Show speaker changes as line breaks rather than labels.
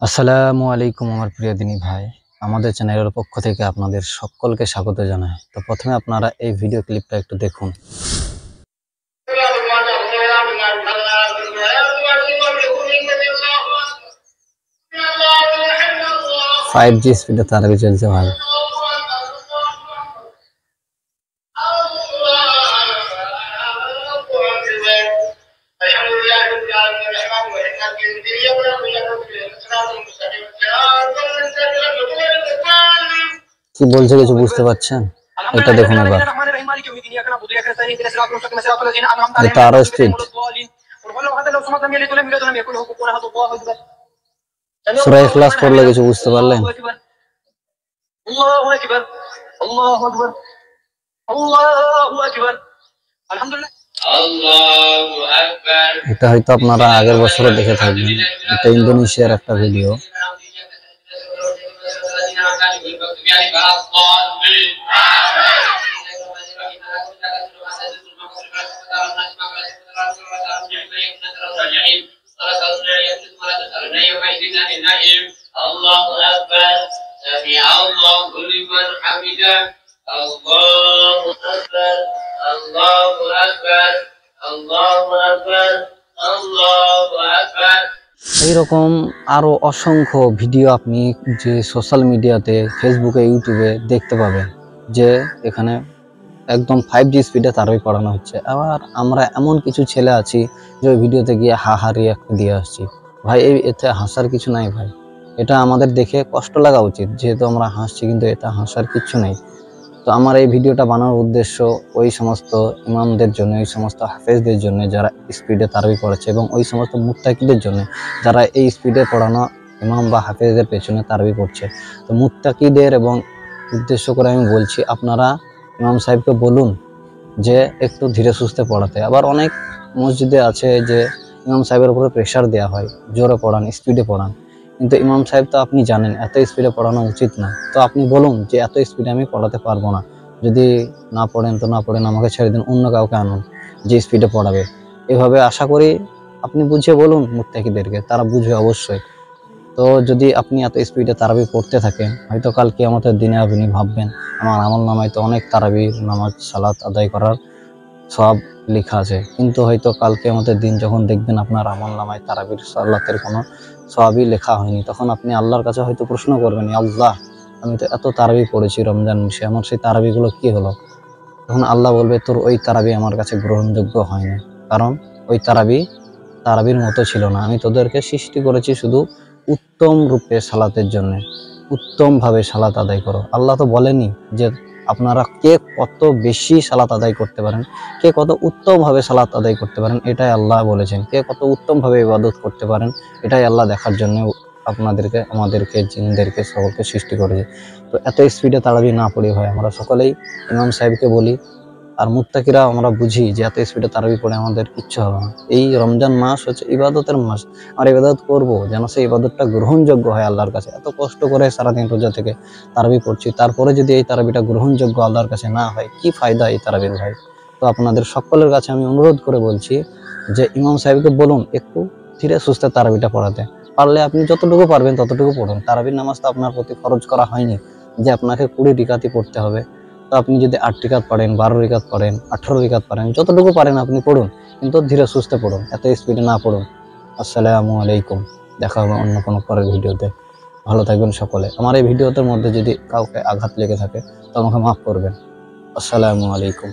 আসসালামু আলাইকুম আমার প্রিয় দিনী ভাই, আমাদের চ্যানেলের পক্ষ থেকে আপনাদের সকলকে স্বাগত জানাই। তো প্রথমে আপনারা এই ভিডিও ক্লিপটা একটু দেখুন। 5G স্পিডে তারাবি চলছে ভাই। কি বলছে কিছু বুঝতে পারছেন? এটা দেখুন এবার, এটা আরো স্পিড। সূরা ইখলাস পড়লে কিছু বুঝতে পারলেন? এটা হয়তো আপনারা আগের বছরও দেখে থাকবেন। এটা ইন্দোনেশিয়ার একটা ভিডিও। আল্লাহু আকবার, সামিআ আল্লাহু লিমান হামিদা, আল্লাহু আকবার, আল্লাহু আকবার, আল্লাহু আকবার, আল্লাহু আকবার। এইরকম আরো অসংখ্য ভিডিও আপনি যে সোশ্যাল মিডিয়াতে, ফেসবুকে, ইউটিউবে দেখতে পাবেন যে এখানে একদম 5G স্পিডে তারাবি পড়ানো হচ্ছে। আবার আমরা এমন কিছু ছেলে আছি যে ওই ভিডিওতে গিয়ে রিয়াক্ট দিয়ে আসছি। ভাই এতে হাসার কিছু নাই ভাই, এটা আমাদের দেখে কষ্ট লাগা উচিত, যেহেতু আমরা হাসছি, কিন্তু এটা হাসার কিছু নেই। তো আমার এই ভিডিওটা বানানোর উদ্দেশ্য ওই সমস্ত ইমামদের জন্য, ওই সমস্ত হাফেজদের জন্য যারা স্পিডে তারাবি পড়েছে, এবং ওই সমস্ত মুত্তাকিদের জন্য যারা এই স্পিডে পড়ানো ইমাম বা হাফেজদের পেছনে তারাবি পড়ছে। তো মুত্তাকিদের এবং উদ্দেশ্য করে আমি বলছি, আপনারা ইমাম সাহেবকে বলুন যে একটু ধীরে সুস্থে পড়াতে। আবার অনেক মসজিদে আছে যে ইমাম সাহেবের উপরে প্রেশার দেওয়া হয়, জোরে পড়ান, স্পিডে পড়ান, কিন্তু ইমাম সাহেব তো আপনি জানেন এত স্পিডে পড়ানো উচিত না। তো আপনি বলুন যে এত স্পিডে আমি পড়াতে পারবো না, যদি না পড়েন তো না পড়েন, আমাকে ছেড়ে দিন, অন্য কাউকে আনুন যে স্পিডে পড়াবে। এভাবে আশা করি আপনি বুঝিয়ে বলুন মুত্তাকিদেরকে, তারা বুঝবে অবশ্যই। তো যদি আপনি এত স্পিডে তারাবি পড়তে থাকেন, হয়তো কাল কিয়ামতের দিনে আপনি ভাববেন আমার আমল নামায় তো অনেক তারাবির নামাজ সালাত আদায় করার সব লেখা আছে, কিন্তু হয়তো কাল কিয়ামতের দিন যখন দেখবেন আপনার আমল নামায় তারাবির সালাতের কোনো সবই লেখা হয়নি, তখন আপনি আল্লাহর কাছে হয়তো প্রশ্ন করবেন, আল্লাহ আমি তো এত তারাবি পড়েছি রমজান মাসে, আমার সেই তারাবিগুলো কি হলো? তখন আল্লাহ বলবে তোর ওই তারাবি আমার কাছে গ্রহণযোগ্য হয় না, কারণ ওই তারাবির মতো ছিল না। আমি তোদেরকে সৃষ্টি করেছি শুধু উত্তম রূপে সালাতের জন্য, উত্তম ভাবে সালাত আদায় করো। আল্লাহ তো বলেনি যে আপনারা কে কত বেশি সালাত আদায় করতে পারেন, কে কত উত্তম ভাবে সালাত আদায় করতে পারেন, এটাই আল্লাহ বলেছেন। কে কত উত্তম ভাবে ইবাদত করতে পারেন, এটাই আল্লাহ দেখার জন্য আপনাদেরকে, আমাদেরকে, জিনদেরকে, সকলকে সৃষ্টি করেছে। তো এত স্পিডে তারাবি না পড়ি হয়, আমরা সকলেই ইমাম সাহেবকে বলি, আর মুত্তাকিরা আমরা বুঝি যে এত স্পিডে তারাবি পড়ে আমাদের কিচ্ছু হবে না। এই রমজান মাস হচ্ছে ইবাদতের মাস, আর ইবাদত করব যেন সেই ইবাদতটা গ্রহণযোগ্য হয় আল্লাহর কাছে। এত কষ্ট করে সারাদিন রোজা থেকে তারাবি পড়ছি, তারপরে যদি এই তারাবিটা গ্রহণযোগ্য আল্লাহর কাছে না হয়, কি ফায়দা এই তারাবির ভাই? তো আপনাদের সকলের কাছে আমি অনুরোধ করে বলছি যে ইমাম সাহেবকে বলুন একটু ধীরে সুস্থে তারাবিটা পড়াতে। পারলে আপনি যতটুকু পারবেন ততটুকু পড়ুন। তারাবির নামাজ তো আপনার প্রতি ফরজ করা হয়নি যে আপনাকে 20 রিকাতই পড়তে হবে। তো আপনি যদি 8 রিকাত পড়েন, 12 রিকাত পড়েন, 18 রিকাত পড়েন, যতটুকু পারেন আপনি পড়ুন, কিন্তু ধীরে সুস্থে পড়ুন, এত স্পিডে না পড়ুন। আসসালামু আলাইকুম, দেখা হবে অন্য কোনো পরের ভিডিওতে। ভালো থাকবেন সকলে। আমার এই ভিডিওটার মধ্যে যদি কাউকে আঘাত লেগে থাকে তো আমাকে মাফ করবেন। আসসালামু আলাইকুম।